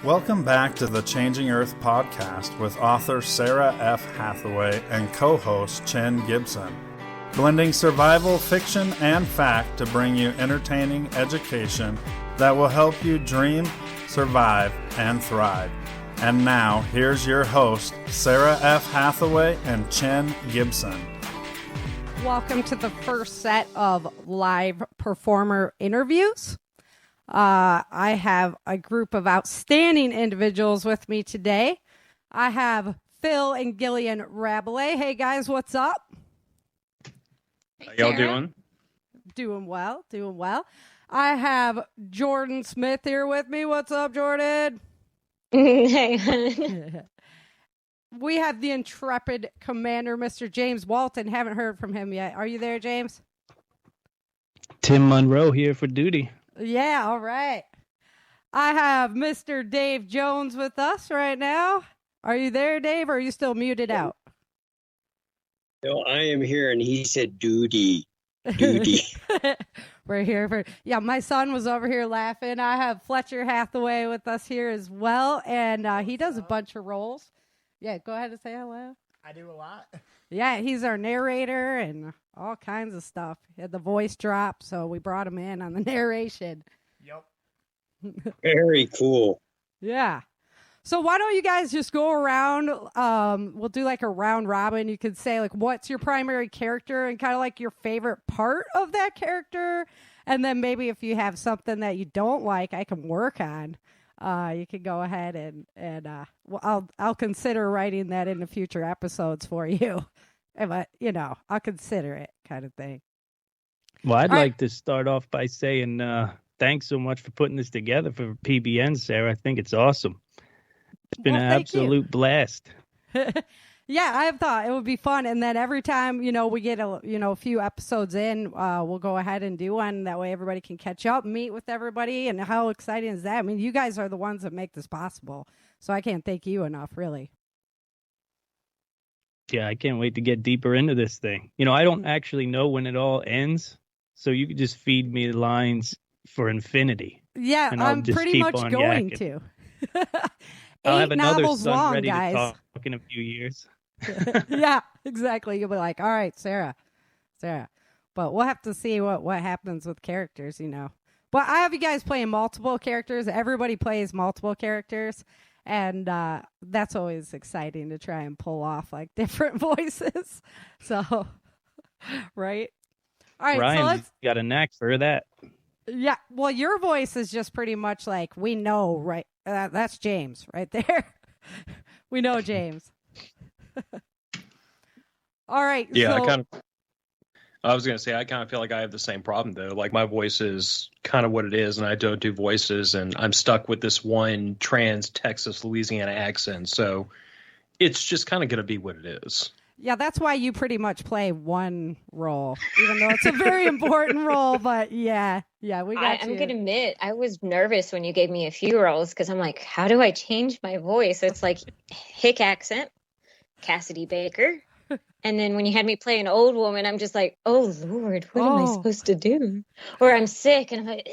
Welcome back to the Changing Earth podcast with author Sarah F. Hathaway and co-host Chen Gibson. Blending survival, fiction, and fact to bring you entertaining education that will help you dream, survive, and thrive. And now, here's your host, Sarah F. Hathaway and Chen Gibson. Welcome to the first set of live performer interviews. I have a group of outstanding individuals with me today. I have Phil and Gillian Rabelais. Hey guys, what's up? How y'all doing? Doing well. I have Jordan Smith here with me. What's up, Jordan? Hey. We have the intrepid commander, Mr. James Walton. Haven't heard from him yet. Are you there, James? Tim Monroe here for duty. Yeah, all right. I have Mr. Dave Jones with us right now. Are you there, Dave, or are you still muted out? No, I am here, and he said duty. Duty. We're here for... Yeah, my son was over here laughing. I have Fletcher Hathaway with us here as well, and he does a bunch of roles. Yeah, go ahead and say hello. I do a lot. Yeah, he's our narrator and all kinds of stuff. He had the voice drop, so we brought him in on the narration. Yep. Very cool. Yeah. So why don't you guys just go around? We'll do like a round robin. You could say like, what's your primary character and kind of like your favorite part of that character. And then maybe if you have something that you don't like, I can work on. You can go ahead and well, I'll consider writing that into future episodes for you. But, you know, I'll consider it kind of thing. Well, I'd like to start off by saying thanks so much for putting this together for PBN, Sarah. I think it's awesome. It's been an absolute blast. Yeah, I thought it would be fun. And then every time, you know, we get a few episodes in, we'll go ahead and do one. That way everybody can catch up, meet with everybody. And how exciting is that? I mean, you guys are the ones that make this possible. So I can't thank you enough, really. Yeah, I can't wait to get deeper into this thing. You know, I don't actually know when it all ends. So you could just feed me lines for infinity. Yeah, I'm pretty much going to. I'll have another novels son long, ready guys. to talk in a few years. Yeah, exactly. You'll be like, all right, Sarah. But we'll have to see what happens with characters, you know. But I have you guys playing multiple characters. Everybody plays multiple characters. And that's always exciting to try and pull off like different voices. So, right? All right, Ryan's got a knack for that. Yeah, well, your voice is just pretty much like, we know, right? That's James right there. We know James. All right. Yeah, so... I was going to say, I kind of feel like I have the same problem, though. Like, my voice is kind of what it is, and I don't do voices, and I'm stuck with this one trans-Texas, Louisiana accent, so it's just kind of going to be what it is. Yeah, that's why you pretty much play one role, even though it's a very important role, but yeah, we got you. I'm going to admit, I was nervous when you gave me a few roles, because I'm like, how do I change my voice? It's like hick accent, Cassidy Baker. And then when you had me play an old woman, I'm just like, oh, Lord, what am I supposed to do? Or I'm sick, and I'm like,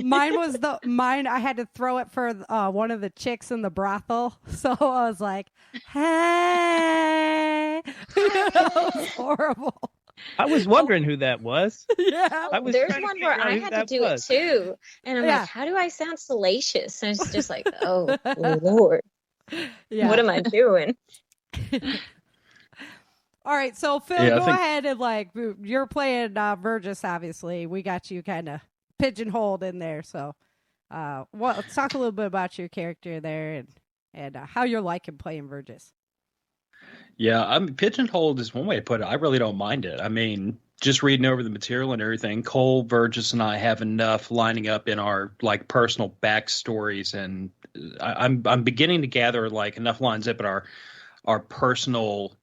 Mine, I had to throw it for one of the chicks in the brothel. So I was like, hey. That was horrible. I was wondering who that was. Yeah. There's one where I had to do it, too. And I'm like, how do I sound salacious? And it's just like, oh, Lord. Yeah. What am I doing? All right, so Phil, go ahead and like you're playing Burgess. Obviously, we got you kind of pigeonholed in there. So, let's talk a little bit about your character there and how you're liking playing Burgess. Yeah, pigeonholed is one way to put it. I really don't mind it. I mean, just reading over the material and everything, Cole, Burgess, and I have enough lining up in our like personal backstories, and I'm beginning to gather like enough lines up in our personal.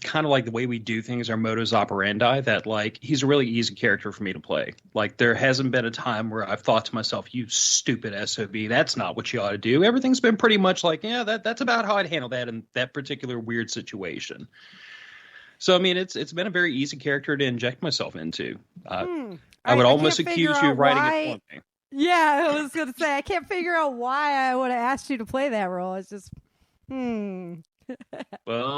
Kind of like the way we do things, our modus operandi, that like he's a really easy character for me to play. Like there hasn't been a time where I've thought to myself, you stupid SOB, that's not what you ought to do. Everything's been pretty much like, yeah, that's about how I'd handle that in that particular weird situation. So, I mean, it's been a very easy character to inject myself into. I would almost accuse you of writing it for me. Yeah, I was going to say, I can't figure out why I would have asked you to play that role. It's just, Well,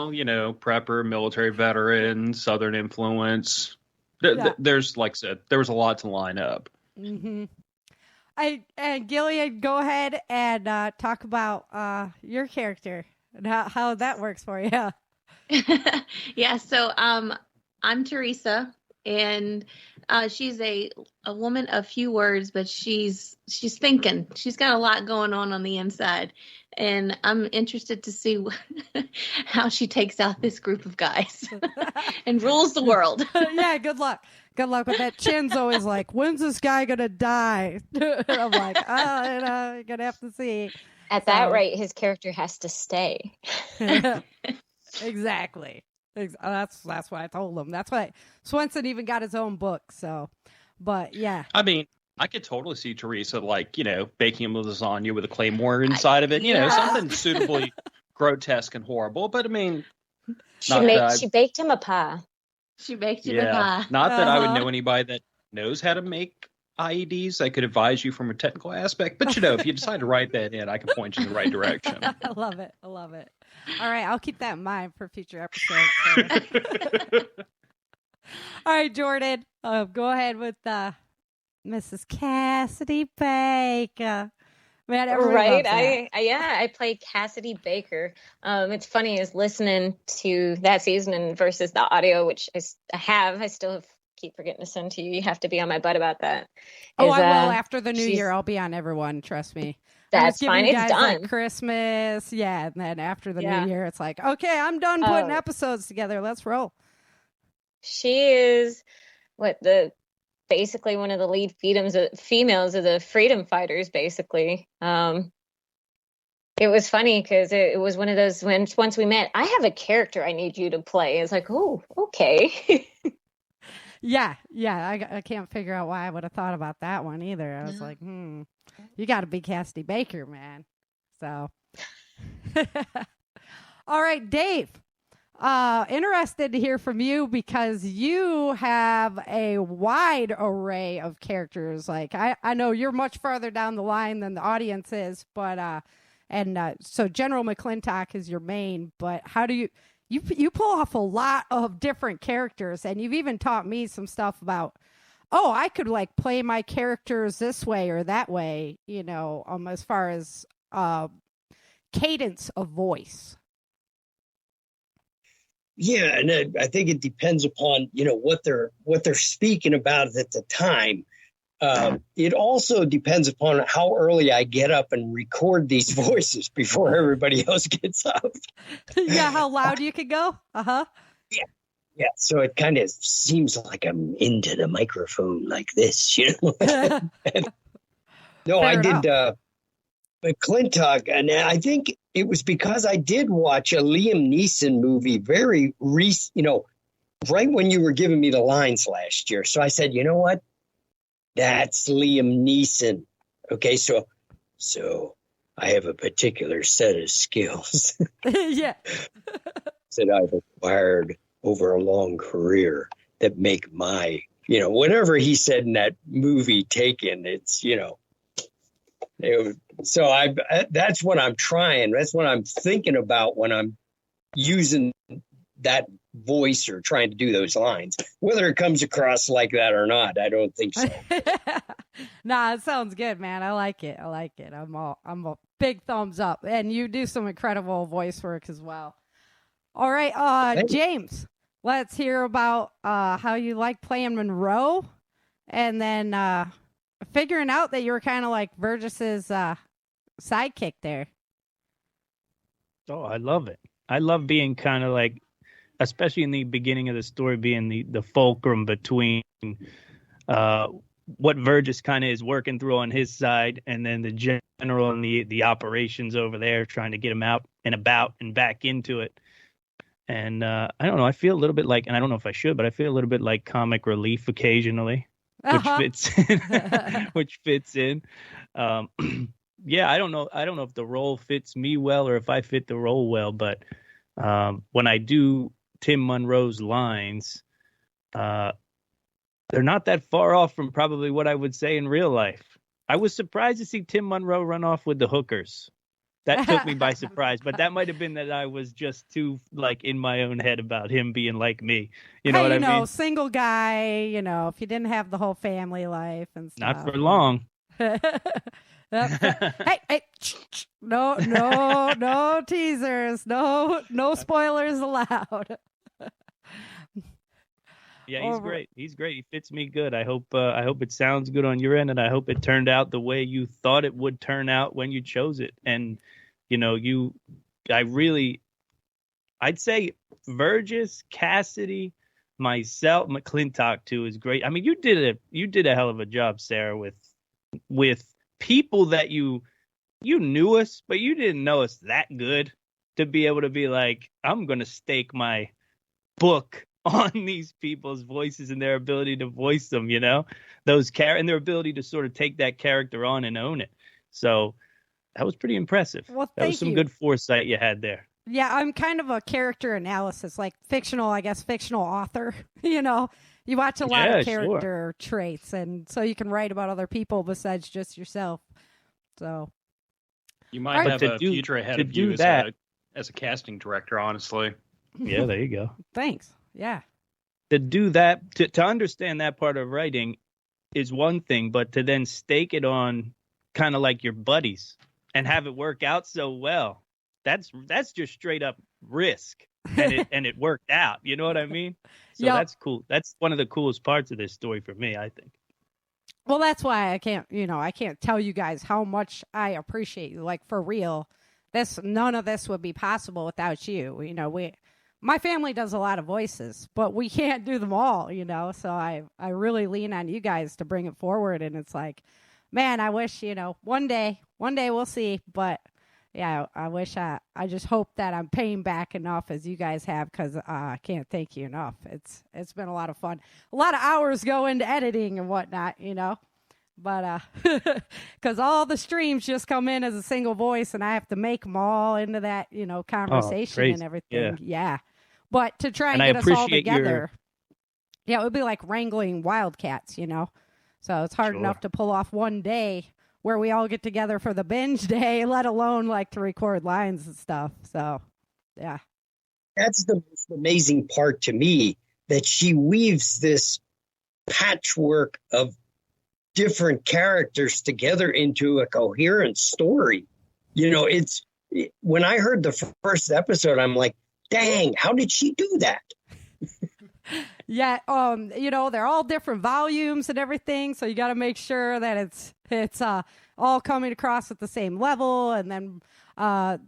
prepper, military veteran, Southern influence. Yeah. There's, like I said, there was a lot to line up. Mm-hmm. And Gilead, go ahead and talk about your character and how that works for you. Yeah, so I'm Theresa, and she's a woman of few words, but she's thinking. She's got a lot going on the inside, and I'm interested to see how she takes out this group of guys and rules the world. Yeah, good luck. Good luck with that. Chin's always like, when's this guy going to die? And I'm like, you're going to have to see. At that rate, his character has to stay. Exactly. That's what I told him. That's why Swenson even got his own book. So, but yeah. I mean, I could totally see Theresa, baking him lasagna with a claymore inside of it. Something suitably grotesque and horrible. But I mean, she baked him a pie. She baked him a pie. Not that I would know anybody that knows how to make IEDs. I could advise you from a technical aspect. But, if you decide to write that in, I can point you in the right direction. I love it. All right. I'll keep that in mind for future episodes. All right, Jordan. Go ahead with Mrs. Cassidy Baker. Man, right. I played Cassidy Baker. It's funny is listening to that season and versus the audio, which I still keep forgetting to send to you. You have to be on my butt about that. I will after the new year. I'll be on everyone. Trust me. That's fine. It's done. Like Christmas. Yeah. And then after the new year, it's like, okay, I'm done putting episodes together. Let's roll. She is basically one of the lead females of the freedom fighters, basically. It was funny because it was one of those once we met, I have a character I need you to play. It's like, oh, okay. Yeah. I can't figure out why I would have thought about that one either. I was like, you got to be Cassidy Baker, man. So, all right, Dave. Interested to hear from you because you have a wide array of characters. Like I know you're much farther down the line than the audience is, but so General McClintock is your main. But how do you pull off a lot of different characters, and you've even taught me some stuff about. Oh, I could play my characters this way or that way. As far as cadence of voice. Yeah, and I think it depends upon what they're speaking about at the time. It also depends upon how early I get up and record these voices before everybody else gets up. Yeah, how loud you could go. Yeah. So it kind of seems like I'm into the microphone like this, No, Fair I enough. did McClintock, and I think it was because I did watch a Liam Neeson movie very recent, right when you were giving me the lines last year. So I said, you know what? That's Liam Neeson. Okay, so I have a particular set of skills Yeah. that I've acquired over a long career that make my, whatever he said in that movie Taken, it's, so that's what I'm trying. That's what I'm thinking about when I'm using that voice or trying to do those lines. Whether it comes across like that or not, I don't think so. Nah, it sounds good, man. I like it. I'm a big thumbs up. And you do some incredible voice work as well. All right, James, let's hear about how you like playing Monroe, and then figuring out that you were kind of like Burgess's sidekick there. Oh, I love it. I love being kind of like, especially in the beginning of the story, being the fulcrum between what Burgess kind of is working through on his side, and then the general and the operations over there trying to get him out and about and back into it. And I don't know, I feel a little bit like, and I don't know if I should, but I feel a little bit like comic relief occasionally, which fits in. Yeah, I don't know if the role fits me well or if I fit the role well, but when I do Tim Monroe's lines, they're not that far off from probably what I would say in real life. I was surprised to see Tim Monroe run off with the hookers. That took me by surprise, but that might have been that I was just too like in my own head about him being like me. You know what I mean? Single guy, if you didn't have the whole family life and stuff. Not for long. Hey, no teasers, no spoilers allowed. Yeah, he's great. He's great. He fits me good. I hope it sounds good on your end, and I hope it turned out the way you thought it would turn out when you chose it. And I'd say Vergis, Cassidy, myself, McClintock too is great. I mean, you did a hell of a job, Sarah, with people that you knew us, but you didn't know us that good to be able to be like, I'm gonna stake my book on these people's voices and their ability to voice them, those and their ability to sort of take that character on and own it. So that was pretty impressive. Well, that was some good foresight you had there. Yeah, I'm kind of a character analysis, like fictional author. You watch a lot of character traits, and so you can write about other people besides just yourself. So you might have a future ahead of you as a casting director, honestly. Yeah, there you go. Thanks. Yeah. To do that, to understand that part of writing is one thing, but to then stake it on kind of like your buddies and have it work out so well, that's just straight up risk. And it worked out. You know what I mean? So That's cool. That's one of the coolest parts of this story for me, I think. Well, that's why I can't tell you guys how much I appreciate you. Like, for real, none of this would be possible without you. My family does a lot of voices, but we can't do them all, so I really lean on you guys to bring it forward. And it's like, man, I wish, one day we'll see. But yeah, I wish I just hope that I'm paying back enough as you guys have, because I can't thank you enough. It's been a lot of fun. A lot of hours go into editing and whatnot, But because all the streams just come in as a single voice, and I have to make them all into that, conversation and everything. Yeah. But to try and get us all together, it would be like wrangling wildcats, So it's hard enough to pull off one day where we all get together for the binge day, let alone like to record lines and stuff. So, yeah. That's the most amazing part to me, that she weaves this patchwork of different characters together into a coherent story. When I heard the first episode, I'm like, dang, how did she do that? Yeah, they're all different volumes and everything, so you got to make sure that it's all coming across at the same level. And then the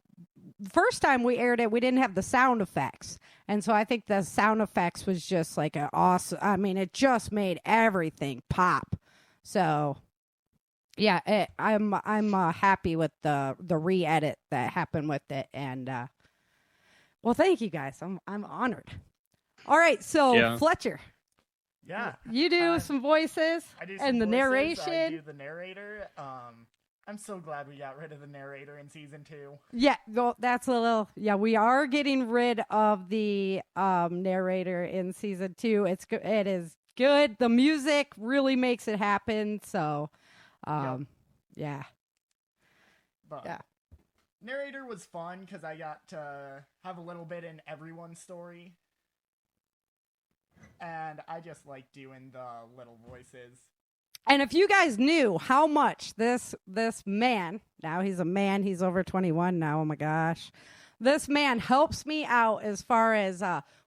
first time we aired it, we didn't have the sound effects, and so I think the sound effects was just like an awesome. I mean, it just made everything pop. So yeah, I'm happy with the re-edit that happened with it, and well, thank you guys. I'm honored. All right, so Fletcher. Yeah. You do some voices and the narration. I do the narrator. I'm so glad we got rid of the narrator in season 2. Yeah, well, that's a little. Yeah, we are getting rid of the narrator in season 2. It is good. The music really makes it happen. So, yeah. But narrator was fun because I got to have a little bit in everyone's story. And I just like doing the little voices. And if you guys knew how much this man, now he's a man, he's over 21 now, oh my gosh. This man helps me out as far as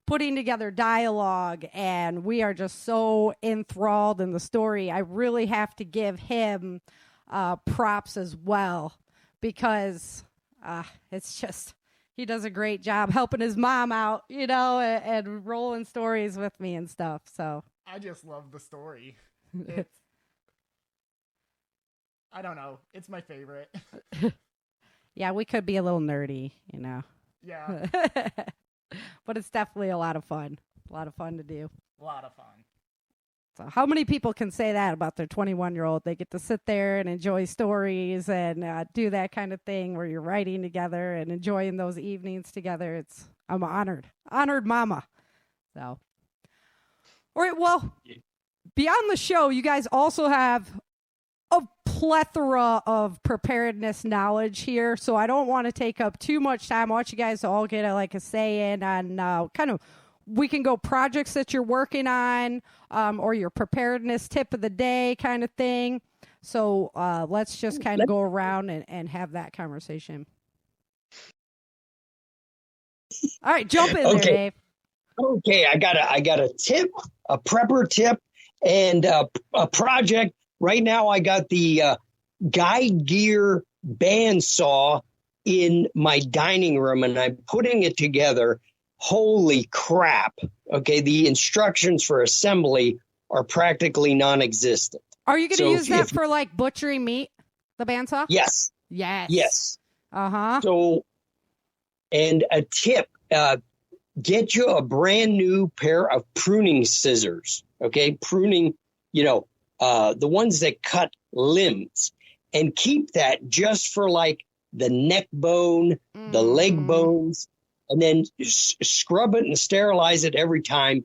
putting together dialogue, and we are just so enthralled in the story. I really have to give him props as well, because it's just... He does a great job helping his mom out, and rolling stories with me and stuff. So I just love the story. I don't know. It's my favorite. Yeah, we could be a little nerdy, Yeah. But it's definitely a lot of fun. A lot of fun to do. A lot of fun. So how many people can say that about their 21-year-old? They get to sit there and enjoy stories and do that kind of thing where you're writing together and enjoying those evenings together. I'm honored. Honored mama. So, all right, well, beyond the show, you guys also have a plethora of preparedness knowledge here, so I don't want to take up too much time. I want you guys to all get a say in on kind of, we can go projects that you're working on, or your preparedness tip of the day kind of thing. So let's just kind of go around and have that conversation. All right, jump in there, Dave. Okay, I got a tip, a prepper tip, and a project. Right now, I got the guide gear bandsaw in my dining room, and I'm putting it together. Holy crap. Okay, the instructions for assembly are practically non-existent. Are you going to use that for like butchering meat, the bandsaw? Yes. Yes. Uh-huh. So, and a tip, get you a brand new pair of pruning scissors. Okay, pruning, the ones that cut limbs, and keep that just for like the neck bone, the leg bones, and then scrub it and sterilize it every time.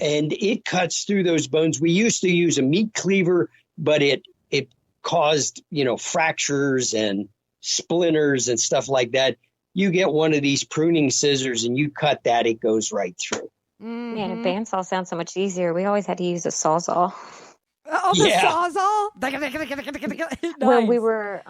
And it cuts through those bones. We used to use a meat cleaver, but it caused, fractures and splinters and stuff like that. You get one of these pruning scissors and you cut that, it goes right through. Man, a bandsaw sounds so much easier. We always had to use a sawzall. Oh, the sawzall? When we were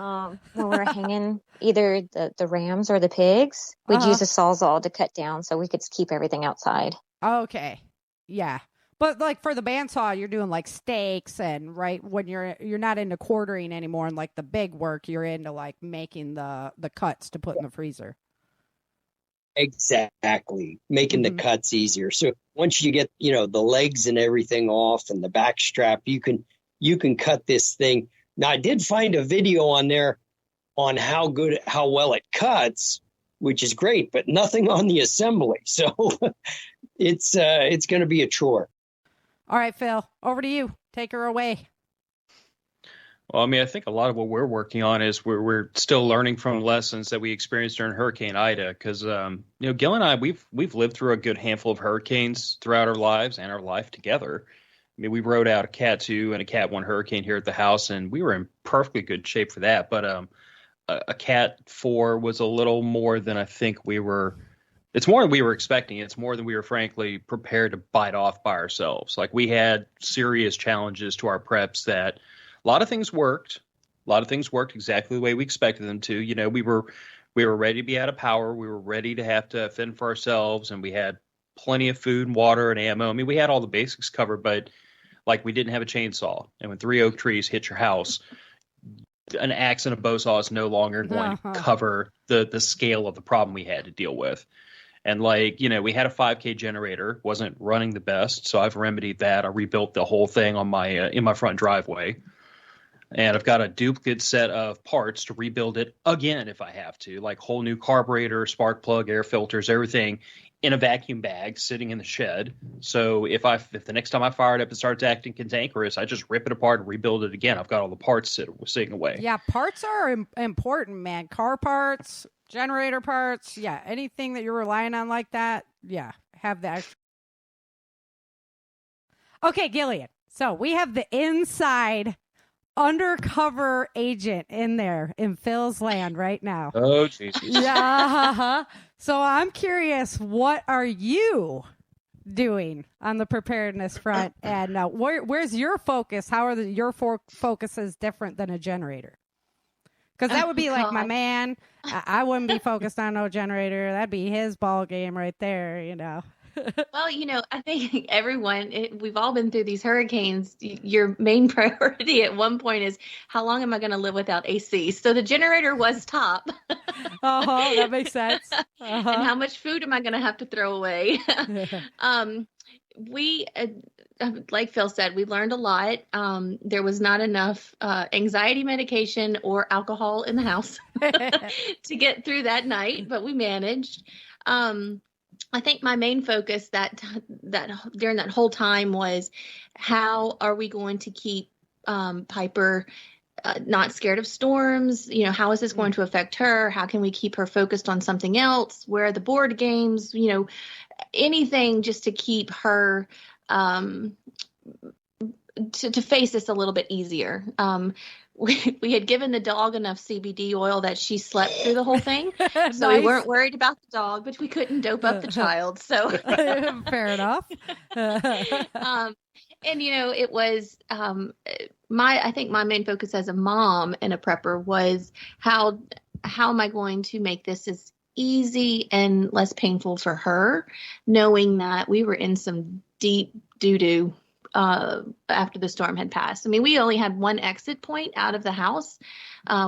hanging either the rams or the pigs, we'd use a sawzall to cut down so we could keep everything outside. Okay, yeah, but like for the bandsaw, you're doing like steaks, and right when you're not into quartering anymore, and like the big work, you're into like making the cuts to put in the freezer. Exactly, making the cuts easier. So once you get the legs and everything off and the back strap, you can cut this thing. Now I did find a video on there on how well it cuts, which is great, but nothing on the assembly. So it's going to be a chore. All right, Phil, over to you. Take her away. Well, I mean, I think a lot of what we're working on is we're still learning from lessons that we experienced during Hurricane Ida. Because, Gil and I, we've lived through a good handful of hurricanes throughout our lives and our life together. I mean, we rode out a Cat 2 and a Cat 1 hurricane here at the house, and we were in perfectly good shape for that. But a Cat 4 was a little more than I think we were. It's more than we were expecting. It's more than we were, frankly, prepared to bite off by ourselves. Like, we had serious challenges to our preps that a lot of things worked. A lot of things worked exactly the way we expected them to. We were ready to be out of power. We were ready to have to fend for ourselves, and we had plenty of food and water and ammo. I mean, we had all the basics covered, but like we didn't have a chainsaw. And when 3 oak trees hit your house, an axe and a bow saw is no longer going to cover the scale of the problem we had to deal with. And we had a 5K generator, wasn't running the best, so I've remedied that. I rebuilt the whole thing on my in my front driveway. And I've got a duplicate set of parts to rebuild it again if I have to, like whole new carburetor, spark plug, air filters, everything in a vacuum bag sitting in the shed. So if the next time I fire it up and starts acting cantankerous, I just rip it apart and rebuild it again. I've got all the parts sitting away. Yeah, parts are important, man. Car parts, generator parts, yeah, anything that you're relying on like that, yeah, have that. Okay, Gillian. So we have the inside undercover agent in there in Phil's land right now. Oh, Jesus. Yeah. So I'm curious, what are you doing on the preparedness front? And where's your focus? How are your focuses different than a generator? Because that would be like my man. I wouldn't be focused on no generator. That'd be his ball game right there, Well, I think we've all been through these hurricanes. Your main priority at one point is, how long am I going to live without AC? So the generator was top. That makes sense. And how much food am I going to have to throw away? Like Phil said, we learned a lot. There was not enough anxiety medication or alcohol in the house to get through that night, but we managed. I think my main focus that during that whole time was, how are we going to keep Piper not scared of storms? How is this going to affect her? How can we keep her focused on something else? Where are the board games? Anything just to keep her to face this a little bit easier. We had given the dog enough CBD oil that she slept through the whole thing. So we weren't worried about the dog, but we couldn't dope up the child. So fair enough. And it was I think my main focus as a mom and a prepper was how am I going to make this as easy and less painful for her, knowing that we were in some deep doo-doo after the storm had passed. I mean, we only had one exit point out of the house.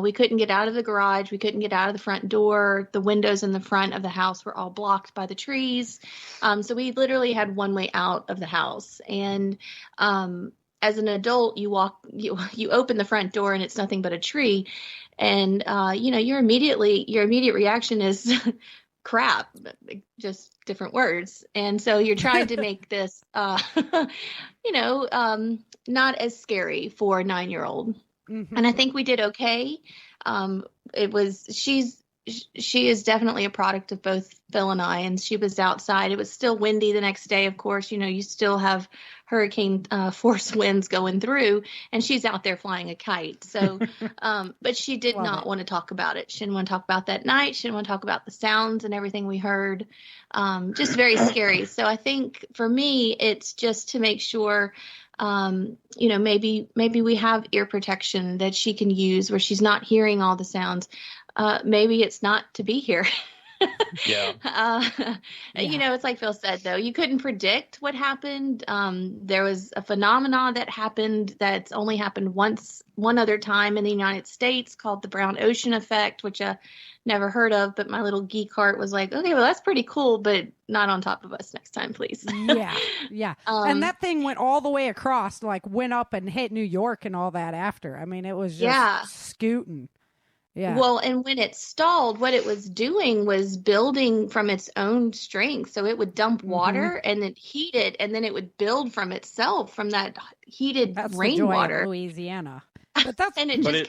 We couldn't get out of the garage. We couldn't get out of the front door. The windows in the front of the house were all blocked by the trees. So we literally had one way out of the house. And as an adult, you open the front door and it's nothing but a tree. And, your immediate reaction is crap, just different words. And so you're trying to make this, not as scary for a 9-year-old. Mm-hmm. And I think we did okay. She is definitely a product of both Phil and I, and she was outside. It was still windy the next day. Of course, you still have hurricane force winds going through, and she's out there flying a kite. So, but she did not want to talk about it. She didn't want to talk about that night. She didn't want to talk about the sounds and everything we heard. Just very scary. So I think for me, it's just to make sure, maybe we have ear protection that she can use where she's not hearing all the sounds. Maybe it's not to be here. Yeah. It's like Phil said, though, you couldn't predict what happened. There was a phenomenon that happened that's only happened one other time in the United States called the brown ocean effect, which I never heard of. But my little geek heart was like, okay, well, that's pretty cool, but not on top of us next time, please. Yeah. And that thing went all the way across, like went up and hit New York and all that after. I mean, it was just scooting. Yeah. Well, and when it stalled, what it was doing was building from its own strength. So it would dump water and then heat it, and then it would build from itself from that heated rainwater. The joy of Louisiana. But that's and it stayed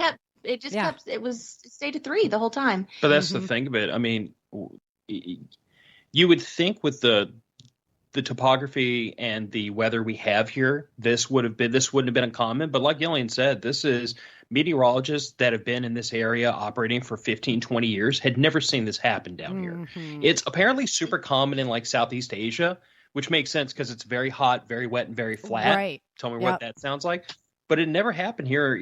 at 3 the whole time. But that's the thing of it. I mean, you would think with the topography and the weather we have here, this wouldn't have been uncommon. But like Gillian said, this is meteorologists that have been in this area operating for 15, 20 years had never seen this happen down here. It's apparently super common in like Southeast Asia, which makes sense because it's very hot, very wet, and very flat. Right. Tell me what that sounds like. But it never happened here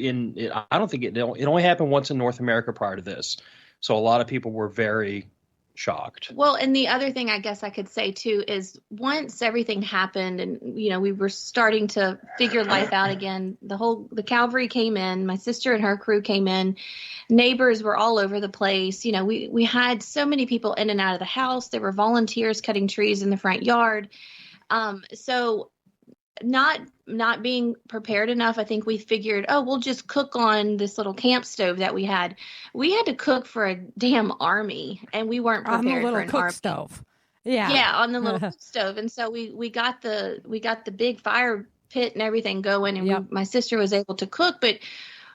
I don't think it only happened once in North America prior to this. So a lot of people were very shocked. Well, and the other thing I guess I could say too is once everything happened and we were starting to figure life out again, the cavalry came in, my sister and her crew came in, neighbors were all over the place. We had so many people in and out of the house. There were volunteers cutting trees in the front yard. So not being prepared enough, I think we figured, we'll just cook on this little camp stove that we had. We had to cook for a damn army, and we weren't prepared on the little for an cook army. stove. Yeah, on the little cook stove. And so we got the big fire pit and everything going, and my sister was able to cook. But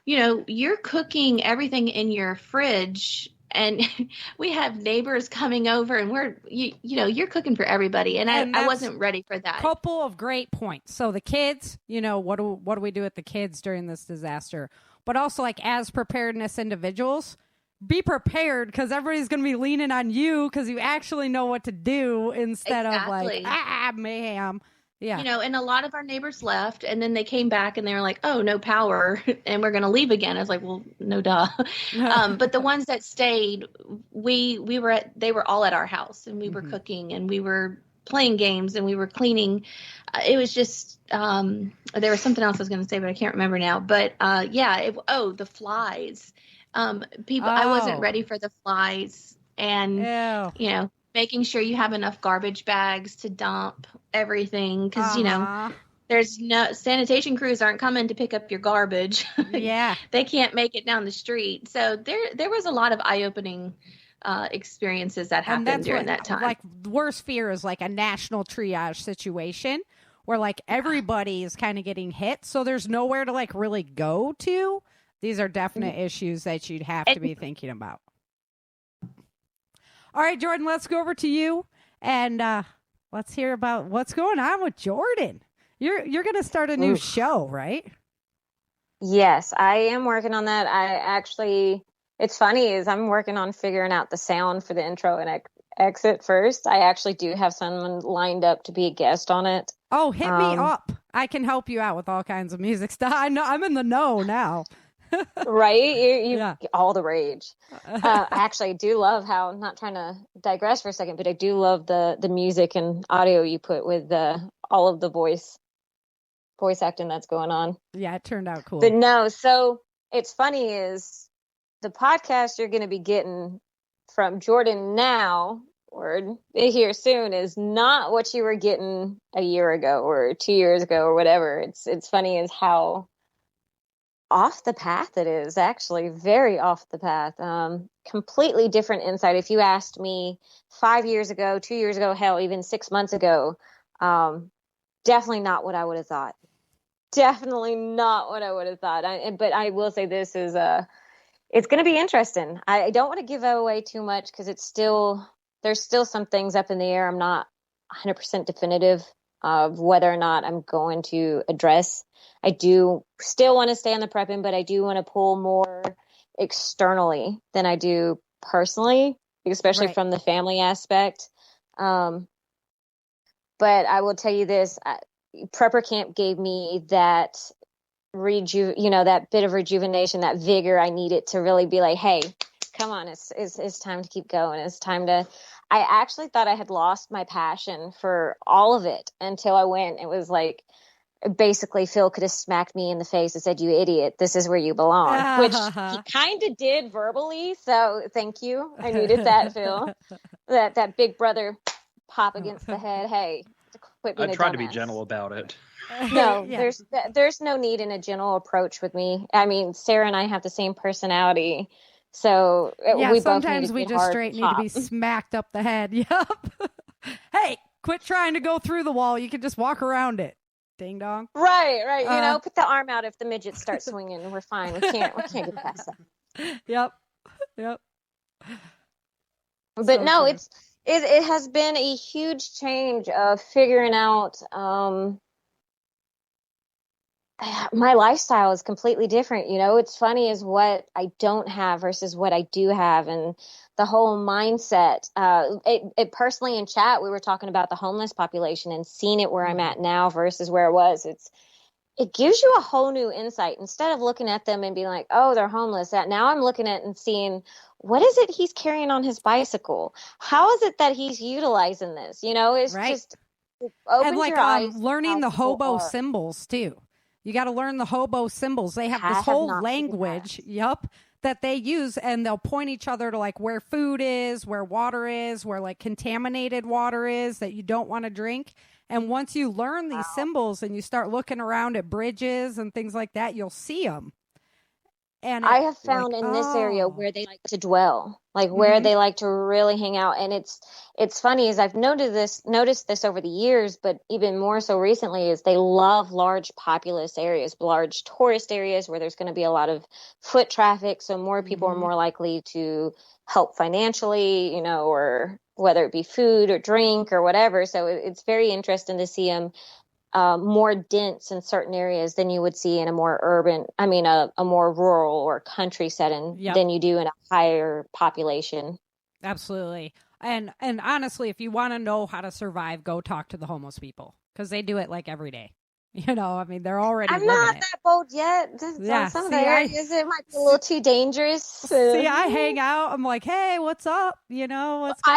you're cooking everything in your fridge. And we have neighbors coming over, and you're cooking for everybody. And I wasn't ready for that. Couple of great points. So the kids, what do we do with the kids during this disaster? But also, like, as preparedness individuals, be prepared because everybody's going to be leaning on you because you actually know what to do instead of like, mayhem. Yeah. And a lot of our neighbors left, and then they came back and they were like, oh, no power, and we're going to leave again. I was like, well, no duh. But the ones that stayed, they were all at our house, and we were cooking, and we were playing games, and we were cleaning. It was just, there was something else I was going to say, but I can't remember now. But the flies. I wasn't ready for the flies, and, making sure you have enough garbage bags to dump everything because there's no sanitation crews aren't coming to pick up your garbage. They can't make it down the street. So there was a lot of eye-opening experiences that happened during that time. Like, the worst fear is like a national triage situation where like everybody is kind of getting hit, so there's nowhere to like really go to. These are definite issues that you'd have to be thinking about. All right, Jordan, let's go over to you and let's hear about what's going on with Jordan. You're going to start a new show, right? Yes, I am working on that. It's funny is I'm working on figuring out the sound for the intro and exit first. I actually do have someone lined up to be a guest on it. Oh, hit me up. I can help you out with all kinds of music stuff. I know I'm in the know now. Right? You all the rage. I actually do love how, not trying to digress for a second, but I do love the music and audio you put with all of the voice acting that's going on. Yeah, it turned out cool. But no, so it's funny is the podcast you're going to be getting from Jordan now or here soon is not what you were getting a year ago or 2 years ago or whatever. It's funny is how off the path it is, actually very off the path. Completely different insight. If you asked me 5 years ago, 2 years ago, hell, even 6 months ago, definitely not what I would have thought. Definitely not what I would have thought. But I will say this is it's going to be interesting. I don't want to give away too much because there's still some things up in the air. I'm not 100% definitive of whether or not I'm going to address. I do still want to stay on the prepping, but I do want to pull more externally than I do personally, especially from the family aspect. But I will tell you this, Prepper Camp gave me that that bit of rejuvenation, that vigor I needed to really be like, hey, come on, it's time to keep going. It's time to. I actually thought I had lost my passion for all of it until I went. It was like basically Phil could have smacked me in the face and said, "You idiot, this is where you belong," which he kind of did verbally. So thank you. I needed that, Phil. That big brother pop against the head. Hey, quit being I a tried to be dumbass. gentle about it. No, there's no need in a gentle approach with me. I mean, Sarah and I have the same personality. So we sometimes both we just straight need to be smacked up the head. Yep. Hey, quit trying to go through the wall. You can just walk around it. Ding dong. Right. Put the arm out if the midgets start swinging. We're fine. We can't get past that. Yep. But So no, true. it has been a huge change of figuring out. My lifestyle is completely different. It's funny is what I don't have versus what I do have. And the whole mindset, it personally in chat, we were talking about the homeless population and seeing it where I'm at now versus where it was. It gives you a whole new insight instead of looking at them and being like, oh, they're homeless. Now I'm looking at and seeing what is it he's carrying on his bicycle? How is it that he's utilizing this? It's just it opens your eyes. Learning the hobo symbols too. You got to learn the hobo symbols. They have this whole language, that they use, and they'll point each other to like where food is, where water is, where like contaminated water is that you don't want to drink. And once you learn these symbols and you start looking around at bridges and things like that, you'll see them. And I have found in this area where they like to dwell, like where they like to really hang out. And it's funny is I've noticed this over the years, but even more so recently is they love large populous areas, large tourist areas where there's going to be a lot of foot traffic. So more people are more likely to help financially, or whether it be food or drink or whatever. So it's very interesting to see them more dense in certain areas than you would see in a more urban, a more rural or country setting than you do in a higher population. Absolutely. And honestly, if you want to know how to survive, go talk to the homeless people because they do it like every day. They're already I'm not that bold yet. Some of the areas it might be a little too dangerous. See, I hang out. I'm like, hey, what's up? I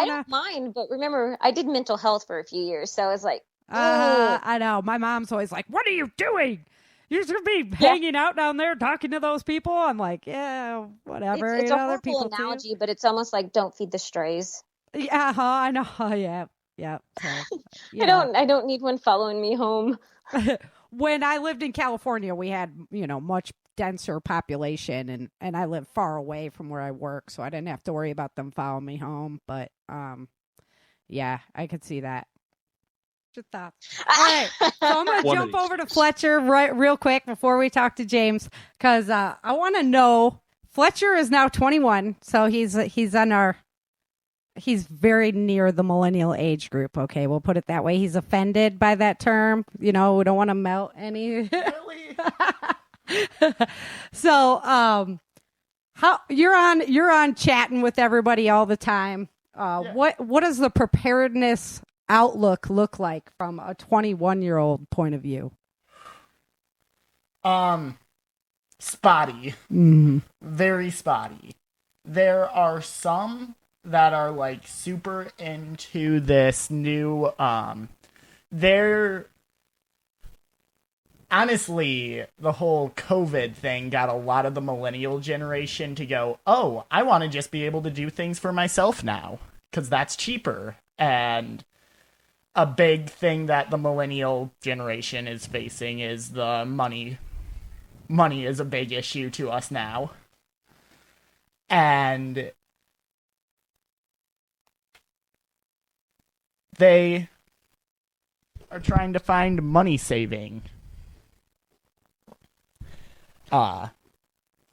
don't mind, but remember, I did mental health for a few years, so it's like, I know. My mom's always like, what are you doing? You're going to be hanging out down there talking to those people? I'm like, yeah, whatever. It's a horrible analogy, but it's almost like don't feed the strays. Yeah, I know. Yeah. So, I don't need one following me home. When I lived in California, we had, much denser population and I lived far away from where I work, so I didn't have to worry about them following me home. But, yeah, I could see that. Just thoughts. All right, so I'm going to jump over to Fletcher real quick before we talk to James, because I want to know, Fletcher is now 21, so he's on he's very near the millennial age group. Okay, we'll put it that way. He's offended by that term. We don't want to melt any. Really? So, how you're on chatting with everybody all the time. Yeah. What does the preparedness outlook look like from a 21-year-old point of view? Spotty. Mm-hmm. Very spotty. There are some that are like super into this new they're honestly, the whole COVID thing got a lot of the millennial generation to go, oh, I want to just be able to do things for myself now because that's cheaper. And a big thing that the millennial generation is facing is the money. Money is a big issue to us now. And they are trying to find money saving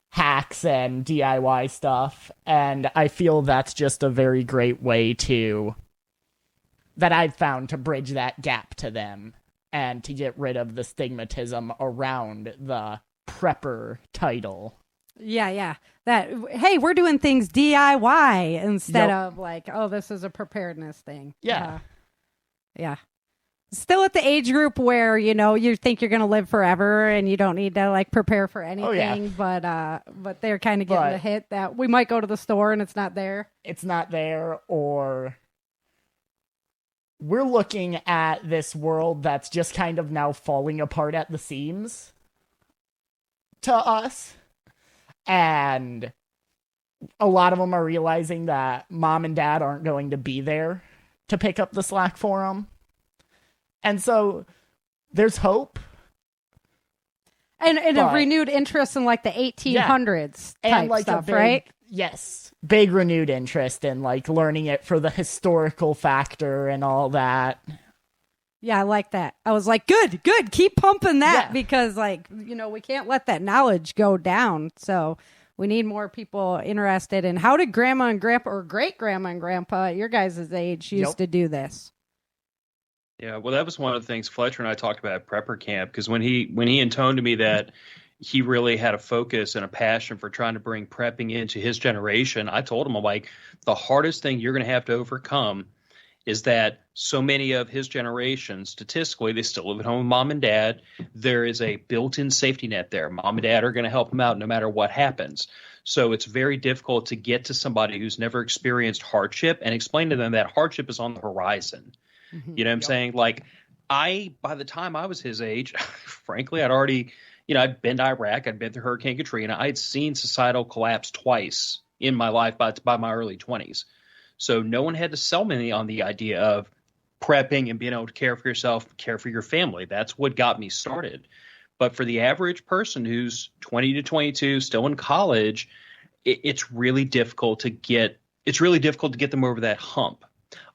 hacks and DIY stuff, and I feel that's just a very great way that I've found to bridge that gap to them and to get rid of the stigmatism around the prepper title. Yeah. That, hey, we're doing things DIY instead of like, oh, this is a preparedness thing. Yeah. Yeah. Still at the age group where, you think you're going to live forever and you don't need to like prepare for anything. But they're kind of getting the hit that we might go to the store and it's not there. It's not there, or we're looking at this world that's just kind of now falling apart at the seams to us. And a lot of them are realizing that mom and dad aren't going to be there to pick up the slack for them. And so there's hope. And a renewed interest in like the 1800s type like stuff, right? Yes. Big renewed interest in like learning it for the historical factor and all that. Yeah, I like that. I was like, good. Keep pumping that because like, we can't let that knowledge go down. So we need more people interested in how did grandma and grandpa or great grandma and grandpa at your guys' age used to do this? Yeah, well, that was one of the things Fletcher and I talked about at prepper camp, because when he intoned to me that he really had a focus and a passion for trying to bring prepping into his generation, I told him, I'm like, the hardest thing you're going to have to overcome is that so many of his generation, statistically, they still live at home with mom and dad. There is a built-in safety net there. Mom and dad are going to help them out no matter what happens. So it's very difficult to get to somebody who's never experienced hardship and explain to them that hardship is on the horizon. Mm-hmm. You know what I'm saying? Like, by the time I was his age, frankly, I'd already, I'd been to Iraq, I'd been through Hurricane Katrina. I'd seen societal collapse twice in my life by my early 20s. So no one had to sell me on the idea of prepping and being able to care for yourself, care for your family. That's what got me started. But for the average person who's 20 to 22, still in college, it's really difficult to get them over that hump,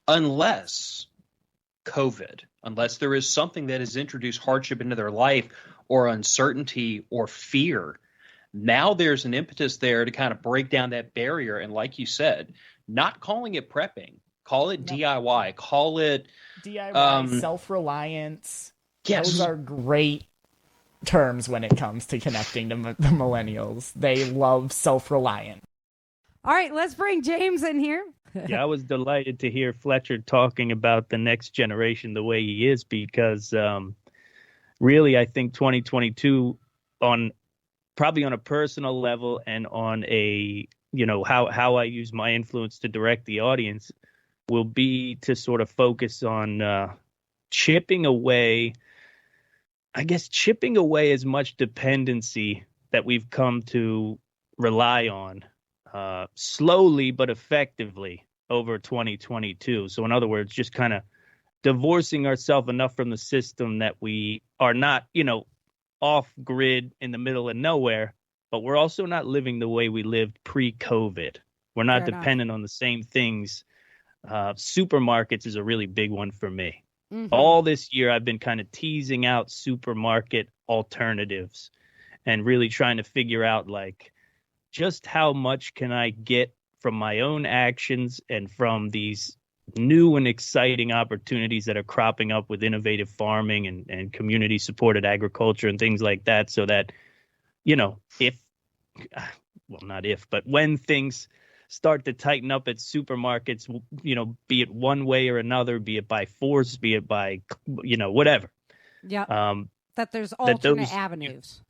unless there is something that has introduced hardship into their life or uncertainty or fear. Now there's an impetus there to kind of break down that barrier. And like you said, not calling it prepping, call it DIY, call it DIY, self-reliance. Yes. Those are great terms when it comes to connecting to the millennials. They love self-reliant. All right, let's bring James in here. Yeah, I was delighted to hear Fletcher talking about the next generation the way he is, because really I think 2022 probably on a personal level and on a, how I use my influence to direct the audience will be to sort of focus on chipping away as much dependency that we've come to rely on slowly but effectively over 2022. So in other words, just kind of divorcing ourselves enough from the system that we are not, off grid in the middle of nowhere, but we're also not living the way we lived pre-COVID. We're not dependent on the same things. Supermarkets is a really big one for me. Mm-hmm. All this year, I've been kind of teasing out supermarket alternatives and really trying to figure out, like, just how much can I get from my own actions and from these new and exciting opportunities that are cropping up with innovative farming and community supported agriculture and things like that, so that, but when things start to tighten up at supermarkets, be it one way or another, be it by force, be it by, whatever. Yeah. That there's alternate avenues.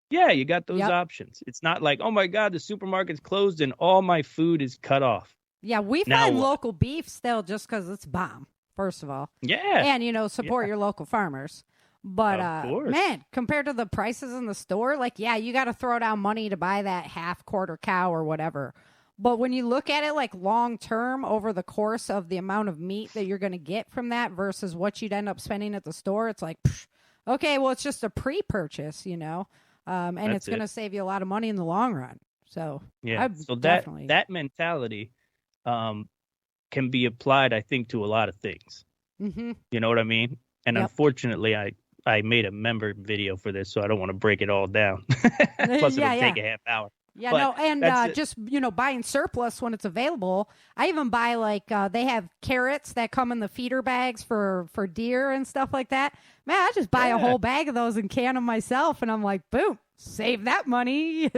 Yeah, you got those options. It's not like, oh my God, the supermarket's closed and all my food is cut off. Yeah, we find local beef still just because it's bomb, first of all. Yeah. And, support your local farmers. But, man, compared to the prices in the store, you got to throw down money to buy that half-quarter cow or whatever. But when you look at it, long-term over the course of the amount of meat that you're going to get from that versus what you'd end up spending at the store, it's like, okay, well, it's just a pre-purchase, and it's going to save you a lot of money in the long run. So, yeah, that mentality can be applied, I think, to a lot of things. Mm-hmm. You know what I mean? And unfortunately, I made a member video for this, so I don't want to break it all down. Plus, it'll take a half hour. Yeah, no, and just, buying surplus when it's available. I even buy, they have carrots that come in the feeder bags for deer and stuff like that. Man, I just buy a whole bag of those and can them myself, and I'm like, boom, save that money,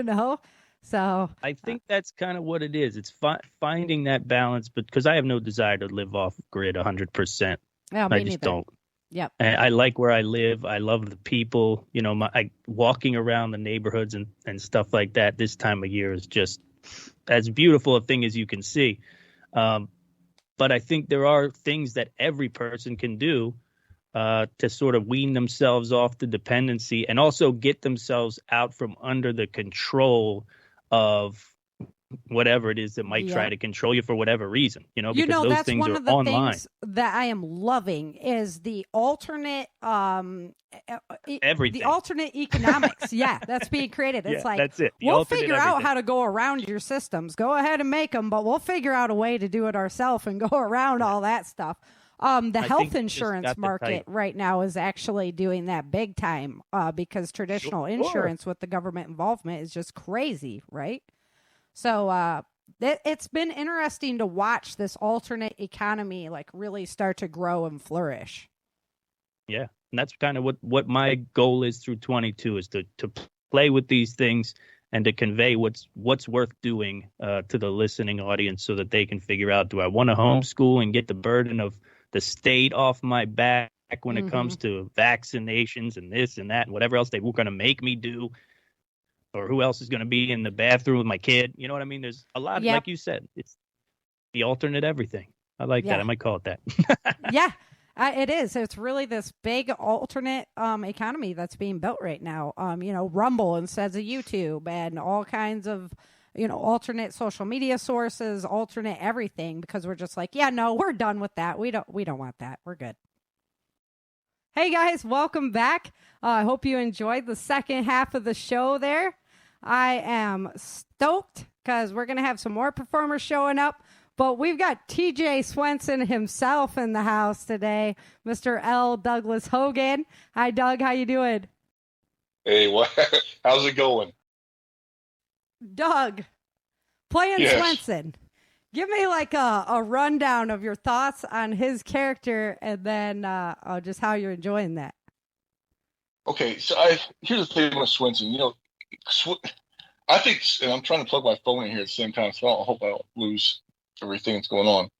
So I think that's kind of what it is. It's finding that balance, but because I have no desire to live off grid 100%. Yeah, I just don't. Yep. And I like where I live. I love the people. Walking around the neighborhoods and stuff like that this time of year is just as beautiful a thing as you can see. But I think there are things that every person can do to sort of wean themselves off the dependency and also get themselves out from under the control of whatever it is that might try to control you for whatever reason, because those that's things one are of the online. things that I am loving is the alternate everything. The alternate economics. Yeah, that's being created. It's that's it. We'll figure out how to go around your systems. Go ahead and make them, but we'll figure out a way to do it ourselves and go around all that stuff. The health insurance market right now is actually doing that big time because traditional insurance with the government involvement is just crazy, right? So it's been interesting to watch this alternate economy really start to grow and flourish. Yeah, and that's kind of what my goal is through 22 is to play with these things and to convey what's worth doing to the listening audience so that they can figure out, do I want to homeschool and get the burden of the state off my back when it comes to vaccinations and this and that and whatever else they were going to make me do? Or who else is going to be in the bathroom with my kid? You know what I mean? There's a lot, like you said, it's the alternate everything. I like that. I might call it that. Yeah, it is. It's really this big alternate economy that's being built right now. Rumble instead of YouTube and all kinds of, alternate social media sources, alternate everything, because we're just like, we're done with that. We don't want that. We're good. Hey guys, welcome back. I hope you enjoyed the second half of the show there. I am stoked because we're going to have some more performers showing up, but we've got TJ Swenson himself in the house today, Mr. L. Douglas Hogan. Hi, Doug. How you doing? Hey, how's it going? Doug, playing Swenson. Give me a rundown of your thoughts on his character and then just how you're enjoying that. Okay, so here's the thing with Swenson. I think, and I'm trying to plug my phone in here at the same time, so I hope I don't lose everything that's going on.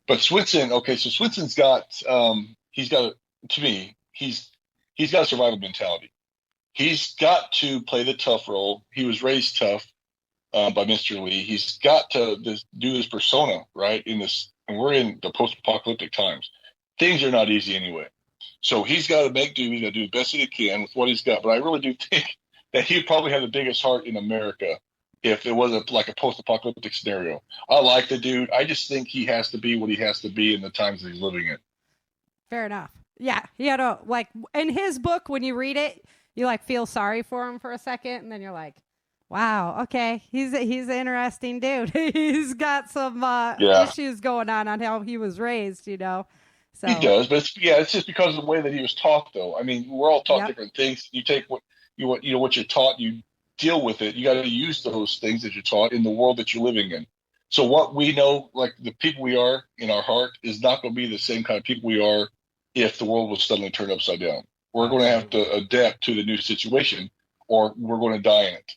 But Swenson, Swenson's got, to me, he's got a survival mentality. He's got to play the tough role. He was raised tough by Mr. Lee. He's got to do this persona, right? And we're in the post-apocalyptic times. Things are not easy anyway. So he's got to make do. He's got to do the best that he can with what he's got. But I really do think that he'd probably have the biggest heart in America if it wasn't like a post-apocalyptic scenario. I like the dude. I just think he has to be what he has to be in the times that he's living in. Fair enough. Yeah. He had in his book, when you read it, you feel sorry for him for a second. And then you're like, wow, okay. He's an interesting dude. He's got some issues going on how he was raised, So. He does, but it's just because of the way that he was taught, though. I mean, we're all taught different things. You take what you're taught, you deal with it. You got to use those things that you're taught in the world that you're living in. So what we know, like the people we are in our heart, is not going to be the same kind of people we are if the world was suddenly turned upside down. We're going to have to adapt to the new situation, or we're going to die in it.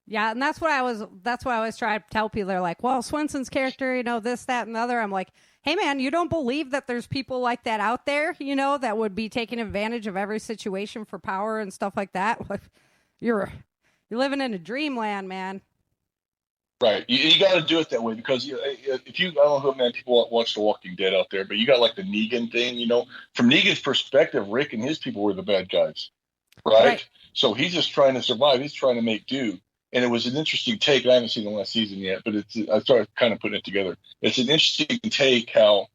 Yeah, and that's what I always try to tell people. They're like, well, Swenson's character, you know, this, that, and the other. I'm like, hey, man, you don't believe that there's people like that out there, you know, that would be taking advantage of every situation for power and stuff like that? You're living in a dreamland, man. Right. You got to do it that way because if you, I don't know how many people watch The Walking Dead out there, but you got like the Negan thing, you know, from Negan's perspective, Rick and his people were the bad guys. Right. So he's just trying to survive. He's trying to make do. And it was an interesting take. I haven't seen the last season yet, but I started kind of putting it together. It's an interesting take how,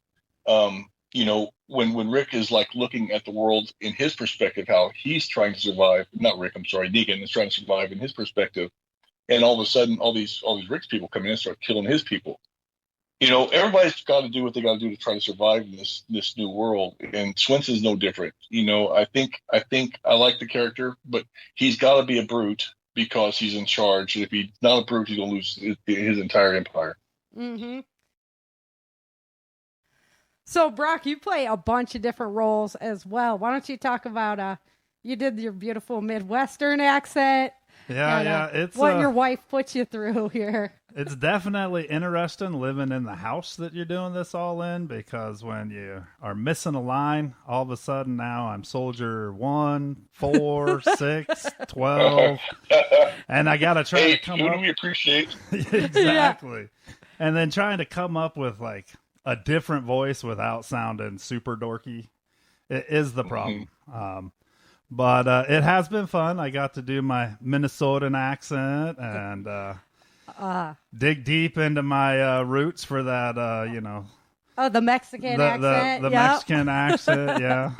you know, when Rick is like looking at the world in his perspective, how he's trying to survive. Not Rick, I'm sorry, Negan is trying to survive in his perspective. And all of a sudden, all these Rick's people come in and start killing his people. You know, everybody's got to do what they got to do to try to survive in this new world. And Swenson's no different. You know, I think I like the character, but he's got to be a brute because he's in charge. If he's not a brute, he's gonna lose his entire empire. Mm-hmm. So, Brock, you play a bunch of different roles as well. Why don't you talk about you did your beautiful Midwestern accent? Yeah, it's what your wife put you through here. It's definitely interesting living in the house that you're doing this all in, because when you are missing a line, all of a sudden now I'm soldier 1, 4, 6, 12, and I got to try to come up. We appreciate. Exactly. Yeah. And then trying to come up with like a different voice without sounding super dorky is the problem. But it has been fun. I got to do my Minnesotan accent and dig deep into my roots for that, you know. Oh, the Mexican accent. The Mexican accent, yeah.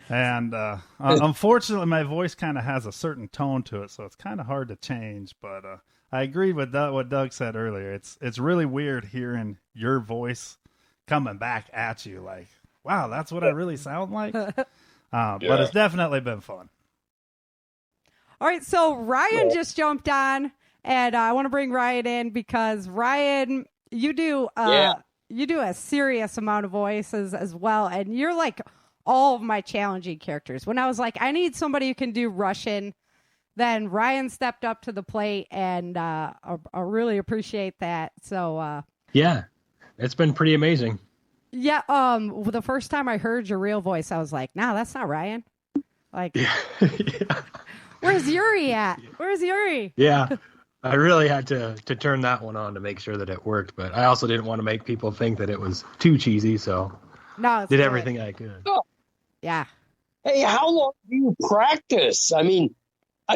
And unfortunately, my voice kind of has a certain tone to it, so it's kind of hard to change. But I agree with what Doug said earlier. It's really weird hearing your voice coming back at you like, wow, that's what I really sound like. But it's definitely been fun. All right, so Ryan just jumped on, and I want to bring Ryan in because Ryan, you do a serious amount of voices as well, and you're like all of my challenging characters. When I was like, I need somebody who can do Russian, then Ryan stepped up to the plate, and I really appreciate that. So yeah, it's been pretty amazing. Yeah, the first time I heard your real voice, I was like, no, that's not Ryan. Like, where's Yuri at? Where's Yuri? Yeah, I really had to turn that one on to make sure that it worked, but I also didn't want to make people think that it was too cheesy, so did everything I could. Oh. Yeah. Hey, how long do you practice? I mean,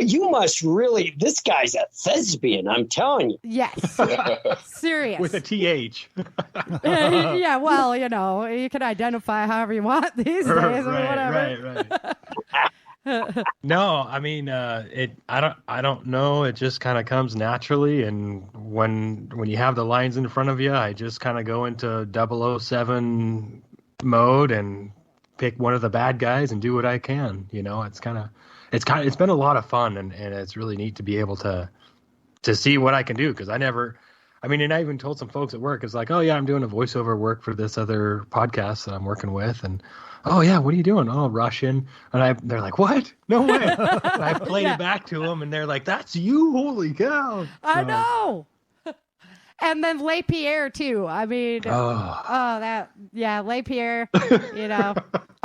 you must really, this guy's a thespian, I'm telling you. Yes. Serious. With a TH. Yeah, well, you know, you can identify however you want these days or whatever. Right. No, I mean, I don't know. It just kind of comes naturally. And when you have the lines in front of you, I just kind of go into 007 mode and pick one of the bad guys and do what I can. You know, it's been a lot of fun, and it's really neat to be able to see what I can do, because and I even told some folks at work, it's like, oh yeah, I'm doing a voiceover work for this other podcast that I'm working with, and oh yeah, what are you doing? Oh, Russian. And they're like, what? No way. And I played it back to them, and they're like, that's you, holy cow. I know. And then Les Pierre too. I mean, Les Pierre, you know.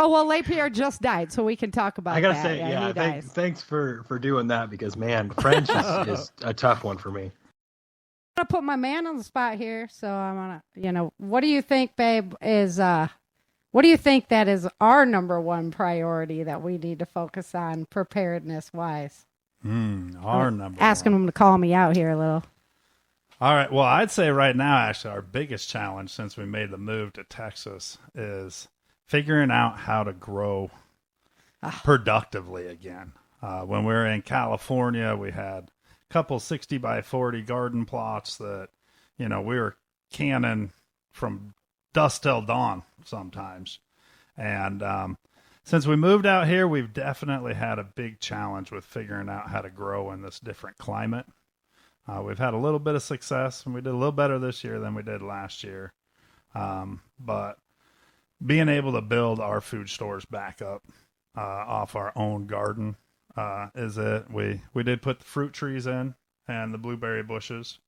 Oh, well, Les Pierre just died, so we can talk about that. I gotta say, thanks for doing that, because man, French is a tough one for me. I'm gonna put my man on the spot here, so I'm gonna, you know, what do you think, babe, what do you think that is our number one priority that we need to focus on preparedness wise? Asking them to call me out here a little. All right. Well, I'd say right now, actually, our biggest challenge since we made the move to Texas is figuring out how to grow productively again. When we were in California, we had a couple 60 by 40 garden plots that, you know, we were canning from dusk till dawn sometimes. And since we moved out here, we've definitely had a big challenge with figuring out how to grow in this different climate. We've had a little bit of success, and we did a little better this year than we did last year. But being able to build our food stores back up off our own garden is it. We did put the fruit trees in and the blueberry bushes.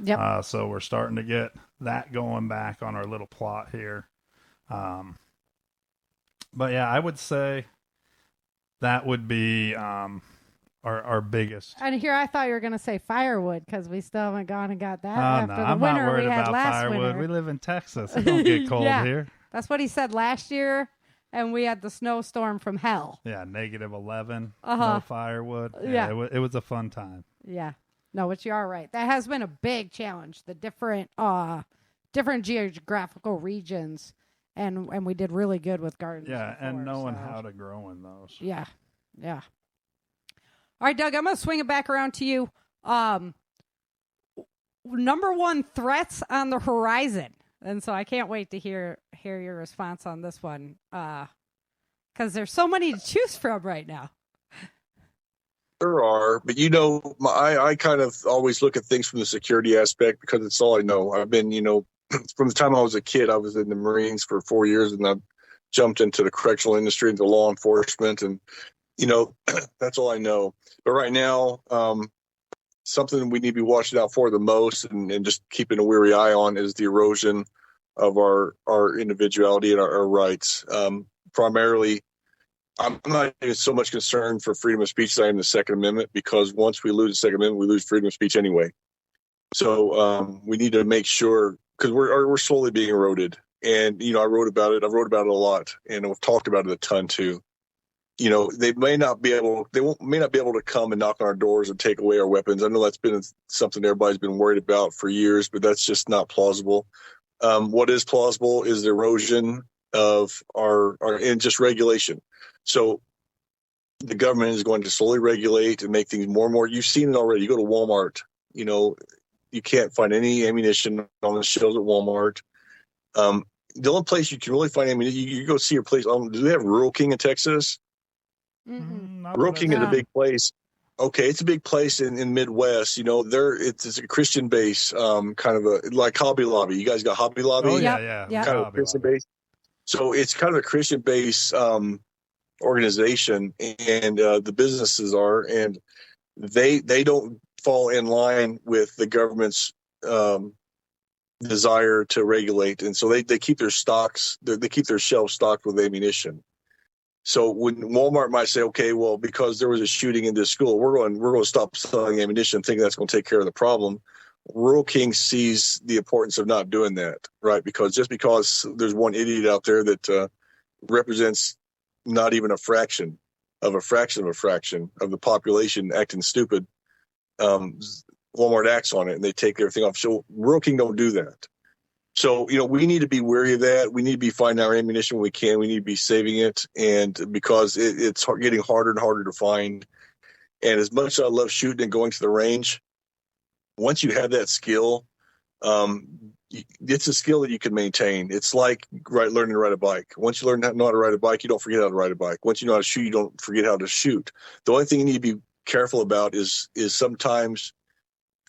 Yep. So we're starting to get that going back on our little plot here. But yeah, I would say that would be our biggest. And here I thought you were going to say firewood because we still haven't gone and got that Oh, after no, the I'm winter not worried we had about last firewood. winter. We live in Texas. It don't get cold Yeah. here. That's what he said last year, and we had the snowstorm from hell. Yeah, -11. Uh-huh. No firewood. Yeah. It was a fun time. Yeah. No, but you are right. That has been a big challenge. The different geographical regions, and we did really good with gardens. Yeah, before, and knowing so. how to grow in those. Yeah. Yeah. All right, Doug, I'm going to swing it back around to you. Number one threats on the horizon. And so I can't wait to hear your response on this one. Because there's so many to choose from right now. There are, but I kind of always look at things from the security aspect because it's all I know. I've been, from the time I was a kid, I was in the Marines for 4 years, and I jumped into the correctional industry, into law enforcement, and that's all I know. But right now, something we need to be watching out for the most, and just keeping a weary eye on, is the erosion of our individuality and our rights. Primarily, I'm not even so much concerned for freedom of speech as I am the Second Amendment, because once we lose the Second Amendment, we lose freedom of speech anyway. So we need to make sure, because we're slowly being eroded. And I wrote about it. I've wrote about it a lot, and I've talked about it a ton too. They may not be able to come and knock on our doors and take away our weapons. I know that's been something everybody's been worried about for years, but that's just not plausible. What is plausible is the erosion of our and just regulation. So the government is going to slowly regulate and make things more and more. You've seen it already. You go to Walmart, you can't find any ammunition on the shelves at Walmart. The only place you can really find ammunition, you go see your place. Do they have Rural King in Texas? Rural King is a big place. Okay, it's a big place in Midwest. It's a Christian base, kind of like Hobby Lobby. You guys got Hobby Lobby? Oh, yeah. Kind of a Christian base. So it's kind of a Christian base organization, and the businesses are, and they don't fall in line with the government's desire to regulate, and so they keep their stocks, they keep their shelves stocked with ammunition. So when Walmart might say, okay, well, because there was a shooting in this school, we're going to stop selling ammunition, thinking that's going to take care of the problem. Rural King sees the importance of not doing that, right? Because just because there's one idiot out there that represents not even a fraction of a fraction of the population acting stupid, Walmart acts on it and they take everything off. So Rural King don't do that. So, we need to be wary of that. We need to be finding our ammunition when we can. We need to be saving it. And because it's getting harder and harder to find. And as much as I love shooting and going to the range, once you have that skill, it's a skill that you can maintain. It's like learning to ride a bike. Once you know how to ride a bike, you don't forget how to ride a bike. Once you know how to shoot, you don't forget how to shoot. The only thing you need to be careful about is sometimes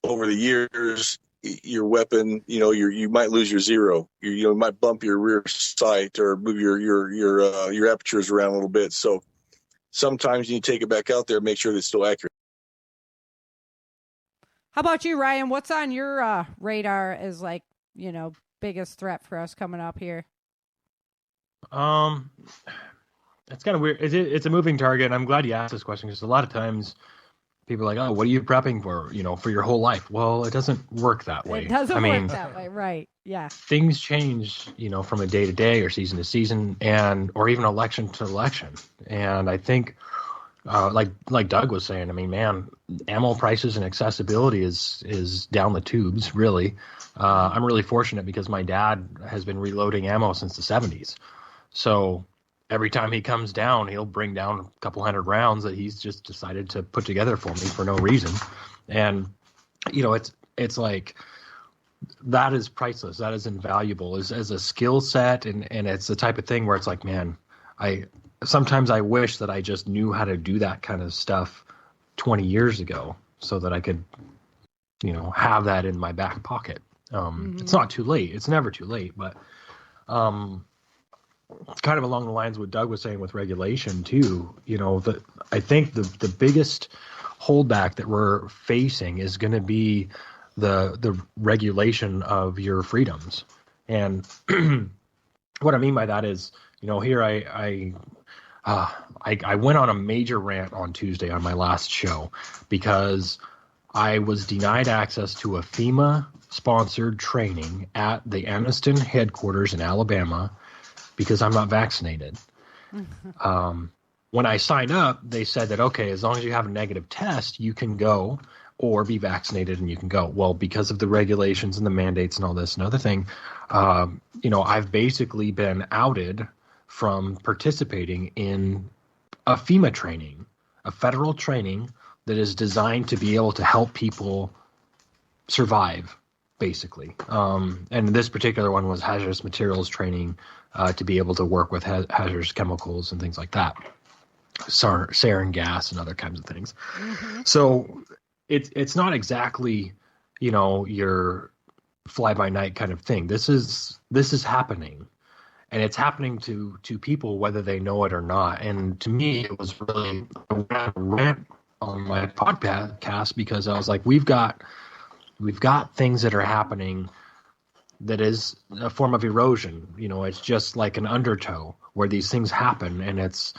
over the years, your weapon, you might lose your zero. You might bump your rear sight or move your apertures around a little bit. So sometimes you need to take it back out there and make sure that it's still accurate. How about you, Ryan? What's on your radar as biggest threat for us coming up here? It's kind of weird. It's a moving target. And I'm glad you asked this question, because a lot of times people are like, oh, what are you prepping for, for your whole life? Well, it doesn't work that way. It doesn't work that way, right? Yeah. Things change, from a day to day or season to season, or even election to election. And I think, like Doug was saying, man, ammo prices and accessibility is down the tubes, really. I'm really fortunate because my dad has been reloading ammo since the 70s. So every time he comes down, he'll bring down a couple hundred rounds that he's just decided to put together for me for no reason. And, it's like, that is priceless. That is invaluable as a skill set. And it's the type of thing where it's like, man, sometimes I wish that I just knew how to do that kind of stuff 20 years ago so that I could have that in my back pocket. It's not too late. It's never too late, but it's kind of along the lines of what Doug was saying with regulation too. I think the biggest holdback that we're facing is going to be the regulation of your freedoms. And what I mean by that is, here I went on a major rant on Tuesday on my last show because I was denied access to a FEMA-sponsored training at the Anniston headquarters in Alabama because I'm not vaccinated. When I signed up, they said that, okay, as long as you have a negative test, you can go, or be vaccinated and you can go. Well, because of the regulations and the mandates and all this and other thing, I've basically been outed from participating in a FEMA training, a federal training that is designed to be able to help people survive, basically. And this particular one was hazardous materials training to be able to work with hazardous chemicals and things like that, sarin gas and other kinds of things. So it's not exactly, your fly-by-night kind of thing. This is happening. And it's happening to people whether they know it or not. And to me, it was really a rant on my podcast because I was like, we've got things that are happening that is a form of erosion. It's just like an undertow where these things happen, and it's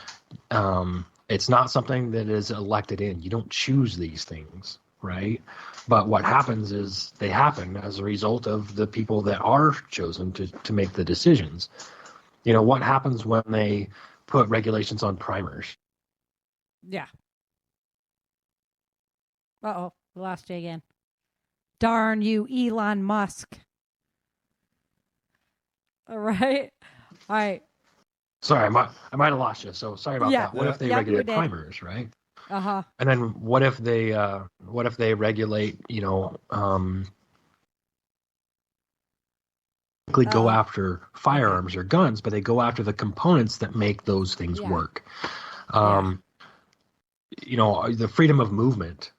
not something that is elected in. You don't choose these things, right? But what happens is they happen as a result of the people that are chosen to make the decisions. What happens when they put regulations on primers? Yeah. Uh-oh, we lost you again. Darn you, Elon Musk. All right. All right. Sorry, I might have lost you. So sorry about that. What if they regulate primers, right? Uh-huh. And then what if they regulate, go after firearms or guns, but they go after the components that make those things work. The freedom of movement,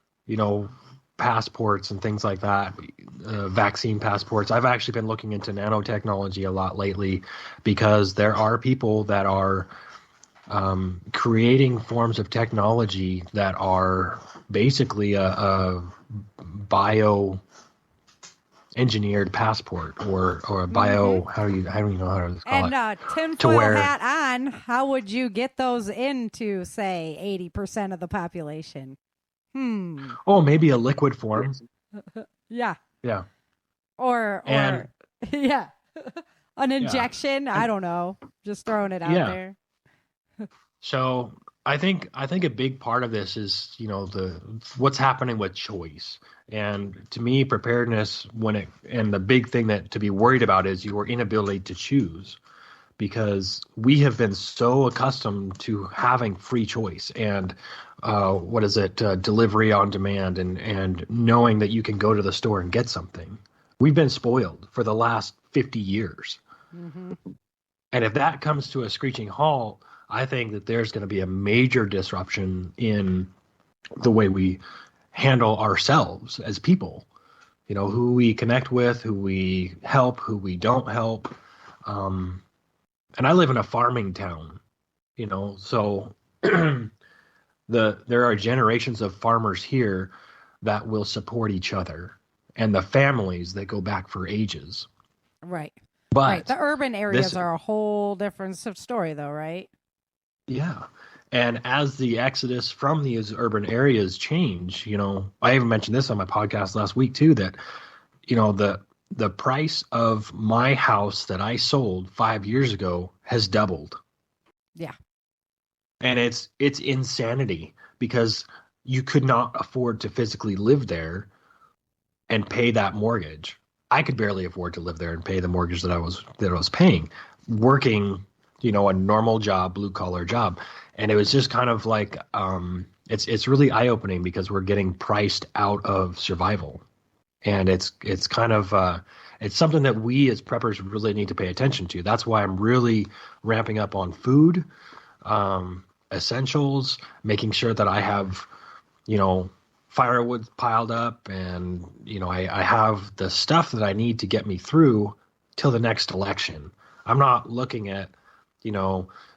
passports and things like that, vaccine passports. I've actually been looking into nanotechnology a lot lately because there are people that are creating forms of technology that are basically a bio engineered passport or a bio how do you know how to call it? And tinfoil hat on, how would you get those into, say, 80% of the population? Oh, maybe a liquid form. Yeah. Or yeah. An injection. I don't know. Just throwing it out there. So I think a big part of this is, what's happening with choice. And to me, preparedness and the big thing that to be worried about is your inability to choose, because we have been so accustomed to having free choice and delivery on demand and knowing that you can go to the store and get something. We've been spoiled for the last 50 years. And if that comes to a screeching halt, I think that there's going to be a major disruption in the way we handle ourselves as people, who we connect with, who we help, who we don't help. And I live in a farming town, so there are generations of farmers here that will support each other and the families that go back for ages. Right. But the urban areas are a whole different story though, right? Yeah. And as the exodus from these urban areas change, I even mentioned this on my podcast last week too, that, the price of my house that I sold 5 years ago has doubled. Yeah. And it's insanity because you could not afford to physically live there and pay that mortgage. I could barely afford to live there and pay the mortgage that I was paying, working, a normal job, blue collar job. And it was just kind of like, it's really eye opening because we're getting priced out of survival. And it's kind of, it's something that we as preppers really need to pay attention to. That's why I'm really ramping up on food, essentials, making sure that I have, firewood piled up, and I have the stuff that I need to get me through till the next election. I'm not looking at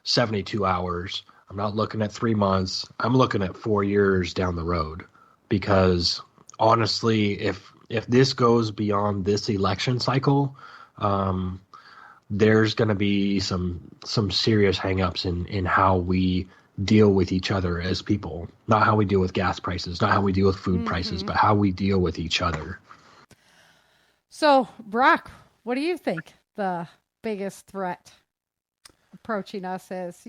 72 hours. I'm not looking at 3 months. I'm looking at 4 years down the road, because honestly, if this goes beyond this election cycle, there's going to be some serious hangups in how we deal with each other as people. Not how we deal with gas prices, not how we deal with food prices, but how we deal with each other. So, Brock, what do you think the biggest threat approaching us is?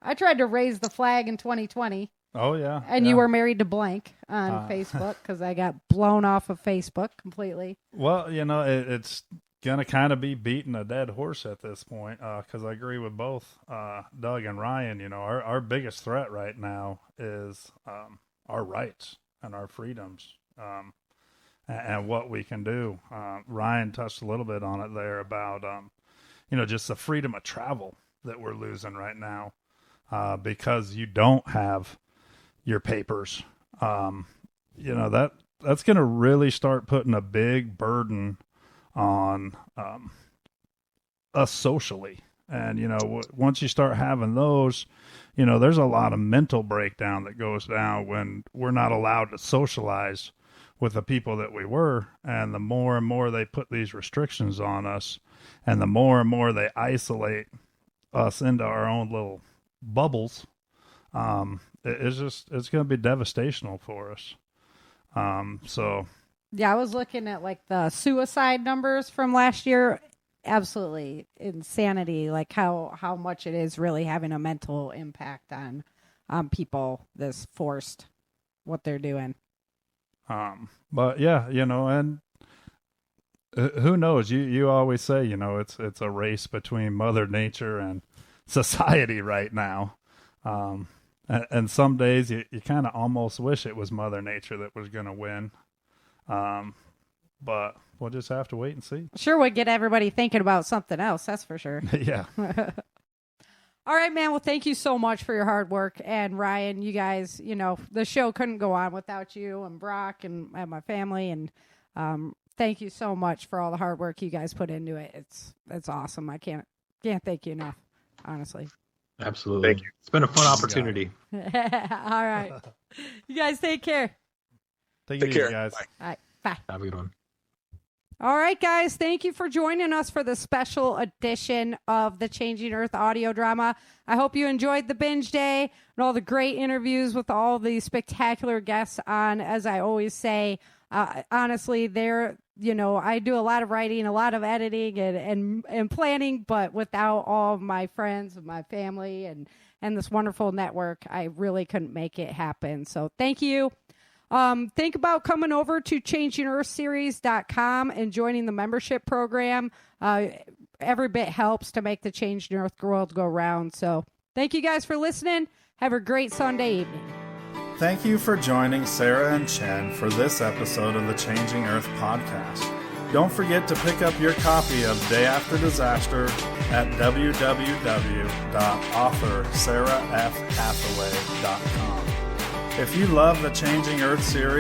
I tried to raise the flag in 2020. Oh, yeah. And you were married to blank on Facebook, because I got blown off of Facebook completely. Well, it's going to kind of be beating a dead horse at this point, because I agree with both Doug and Ryan. Our biggest threat right now is our rights and our freedoms, and what we can do. Ryan touched a little bit on it there about, just the freedom of travel that we're losing right now, because you don't have your papers. That's going to really start putting a big burden on us socially. And, once you start having those, there's a lot of mental breakdown that goes down when we're not allowed to socialize with the people that we were. And the more and more they put these restrictions on us, and the more and more they isolate us into our own little bubbles, it's going to be devastational for us. Yeah, I was looking at like the suicide numbers from last year. Absolutely insanity, like how much it is really having a mental impact on people, this forced what they're doing. But yeah, and who knows? You always say, it's a race between Mother Nature and society right now. And some days you kind of almost wish it was Mother Nature that was going to win. But we'll just have to wait and see. Sure would get everybody thinking about something else, that's for sure. Yeah. All right, man. Well, thank you so much for your hard work. And Ryan, you guys, the show couldn't go on without you and Brock and my family. And thank you so much for all the hard work you guys put into it. It's awesome. I can't thank you enough, honestly. Absolutely. Thank you. It's been a fun opportunity. All right. You guys take care. Take care, guys. Bye. All right. Bye. Have a good one. All right, guys. Thank you for joining us for the special edition of the Changing Earth audio drama. I hope you enjoyed the binge day and all the great interviews with all the spectacular guests on. As I always say, honestly, I do a lot of writing, a lot of editing and planning, but without all of my friends and my family and this wonderful network, I really couldn't make it happen. So thank you. Think about coming over to ChangingEarthSeries.com and joining the membership program. Every bit helps to make the Changing Earth world go round. So thank you guys for listening. Have a great Sunday evening. Thank you for joining Sarah and Chen for this episode of the Changing Earth podcast. Don't forget to pick up your copy of Day After Disaster at www.authorSarahFHathaway.com. If you love the Changing Earth series,